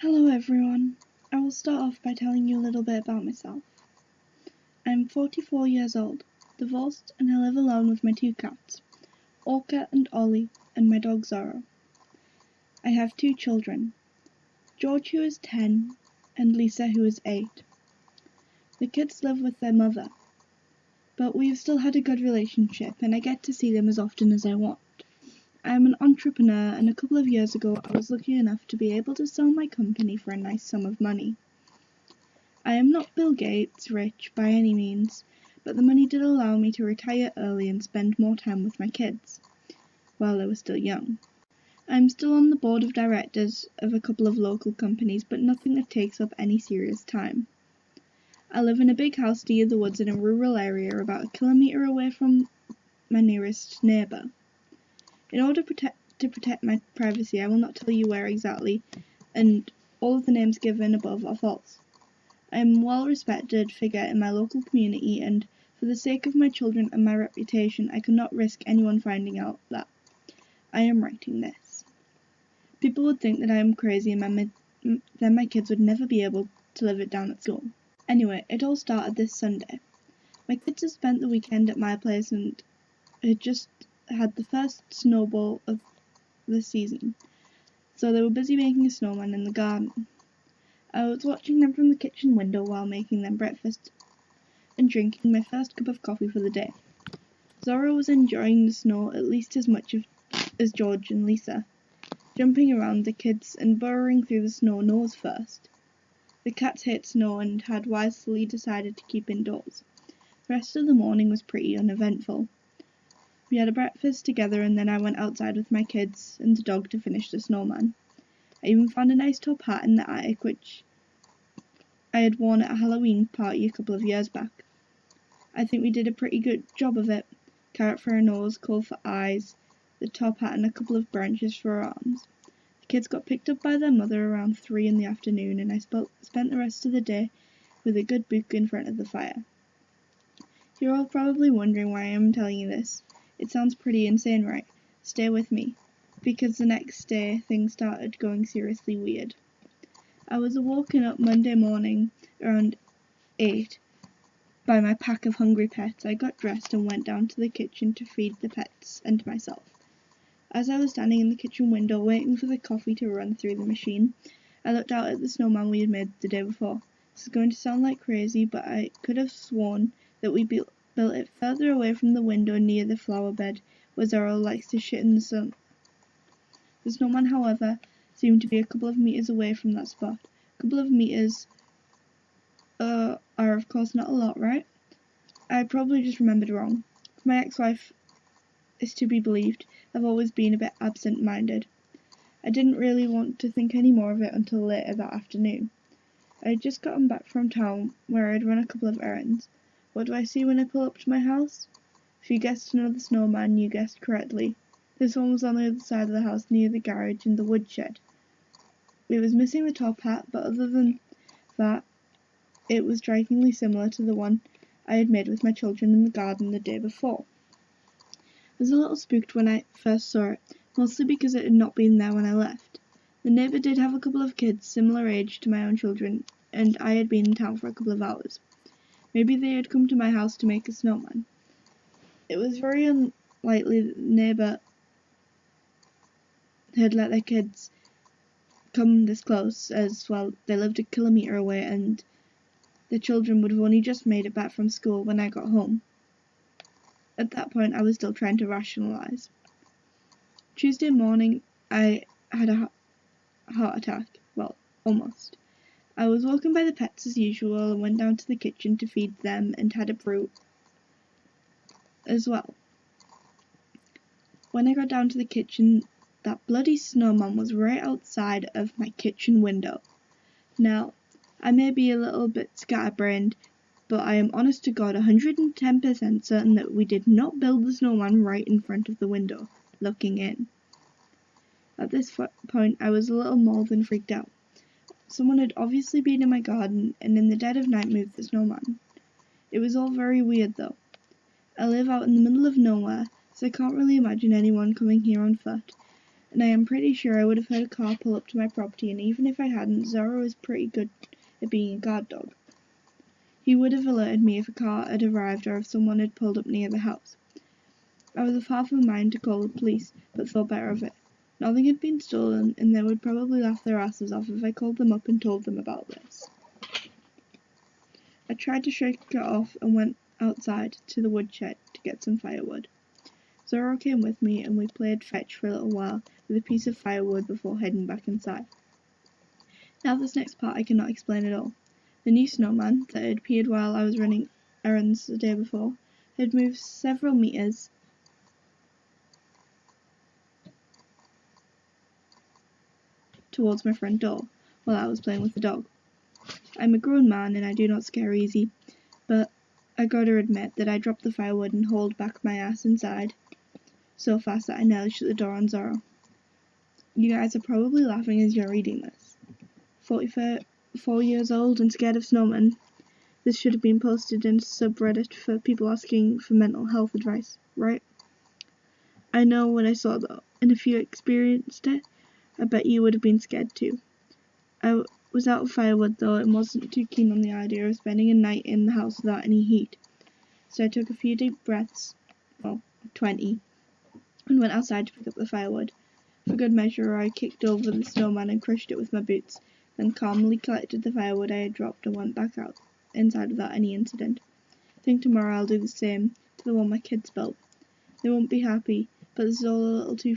Hello everyone. I will start off by telling you a little bit about myself. I'm 44 years old, divorced, and I live alone with my two cats, Orca and Ollie, and my dog Zorro. I have two children, George who is 10 and Lisa who is 8. The kids live with their mother, but we have still had a good relationship and I get to see them as often as I want. I am an entrepreneur and a couple of years ago I was lucky enough to be able to sell my company for a nice sum of money. I am not Bill Gates rich by any means, but the money did allow me to retire early and spend more time with my kids, while they were still young. I am still on the board of directors of a couple of local companies, but nothing that takes up any serious time. I live in a big house near the woods in a rural area about a kilometre away from my nearest neighbour. In order to protect my privacy, I will not tell you where exactly, and all of the names given above are false. I am a well-respected figure in my local community, and for the sake of my children and my reputation, I could not risk anyone finding out that I am writing this. People would think that I am crazy and then my kids would never be able to live it down at school. Anyway, it all started this Sunday. My kids had spent the weekend at my place and had just had the first snowball of the season, so they were busy making a snowman in the garden. I was watching them from the kitchen window while making them breakfast and drinking my first cup of coffee for the day. Zorro was enjoying the snow at least as much as George and Lisa, jumping around the kids and burrowing through the snow nose first. The cats hate snow and had wisely decided to keep indoors. The rest of the morning was pretty uneventful. We had a breakfast together and then I went outside with my kids and the dog to finish the snowman. I even found a nice top hat in the attic which I had worn at a Halloween party a couple of years back. I think we did a pretty good job of it. Carrot for a nose, coal for eyes, the top hat and a couple of branches for our arms. The kids got picked up by their mother around 3 in the afternoon and I spent the rest of the day with a good book in front of the fire. You're all probably wondering why I am telling you this. It sounds pretty insane, right? Stay with me, because the next day things started going seriously weird. I was woken up Monday morning around 8 by my pack of hungry pets. I got dressed and went down to the kitchen to feed the pets and myself. As I was standing in the kitchen window waiting for the coffee to run through the machine, I looked out at the snowman we had made the day before. This is going to sound like crazy, but I could have sworn that we built it further away from the window near the flower bed where Zorro likes to shit in the sun. The snowman, however, seemed to be a couple of meters away from that spot. A couple of meters are of course not a lot, right? I probably just remembered wrong. If my ex-wife is to be believed, I've always been a bit absent-minded. I didn't really want to think any more of it until later that afternoon. I had just gotten back from town where I'd run a couple of errands. What do I see when I pull up to my house? If you guessed another snowman, you guessed correctly. This one was on the other side of the house near the garage and the woodshed. It was missing the top hat, but other than that, it was strikingly similar to the one I had made with my children in the garden the day before. I was a little spooked when I first saw it, mostly because it had not been there when I left. The neighbour did have a couple of kids similar age to my own children, and I had been in town for a couple of hours. Maybe they had come to my house to make a snowman. It was very unlikely that the neighbour had let their kids come this close, as well they lived a kilometre away and the children would have only just made it back from school when I got home. At that point I was still trying to rationalise. Tuesday morning I had a heart attack. Well, almost. I was walking by the pets as usual and went down to the kitchen to feed them and had a brew as well. When I got down to the kitchen, that bloody snowman was right outside of my kitchen window. Now, I may be a little bit scatterbrained, but I am honest to God 110% certain that we did not build the snowman right in front of the window, looking in. At this point, I was a little more than freaked out. Someone had obviously been in my garden and in the dead of night moved the snowman. It was all very weird though. I live out in the middle of nowhere, so I can't really imagine anyone coming here on foot, and I am pretty sure I would have heard a car pull up to my property, and even if I hadn't, Zorro is pretty good at being a guard dog. He would have alerted me if a car had arrived or if someone had pulled up near the house. I was of half a mind to call the police, but thought better of it. Nothing had been stolen, and they would probably laugh their asses off if I called them up and told them about this. I tried to shake it off and went outside to the woodshed to get some firewood. Zorro came with me, and we played fetch for a little while with a piece of firewood before heading back inside. Now this next part I cannot explain at all. The new snowman that had appeared while I was running errands the day before had moved several meters towards my front door while I was playing with the dog. I'm a grown man and I do not scare easy, but I gotta admit that I dropped the firewood and hauled back my ass inside so fast that I nearly shut the door on Zorro. You guys are probably laughing as you're reading this. 44 years old and scared of snowmen. This should have been posted in a subreddit for people asking for mental health advice, right? I know when I saw that, and if you experienced it, I bet you would have been scared too. I was out of firewood though and wasn't too keen on the idea of spending a night in the house without any heat. So I took a few deep breaths, 20, and went outside to pick up the firewood. For good measure, I kicked over the snowman and crushed it with my boots, then calmly collected the firewood I had dropped and went back out inside without any incident. I think tomorrow I'll do the same to the one my kids built. They won't be happy, but this is all a little too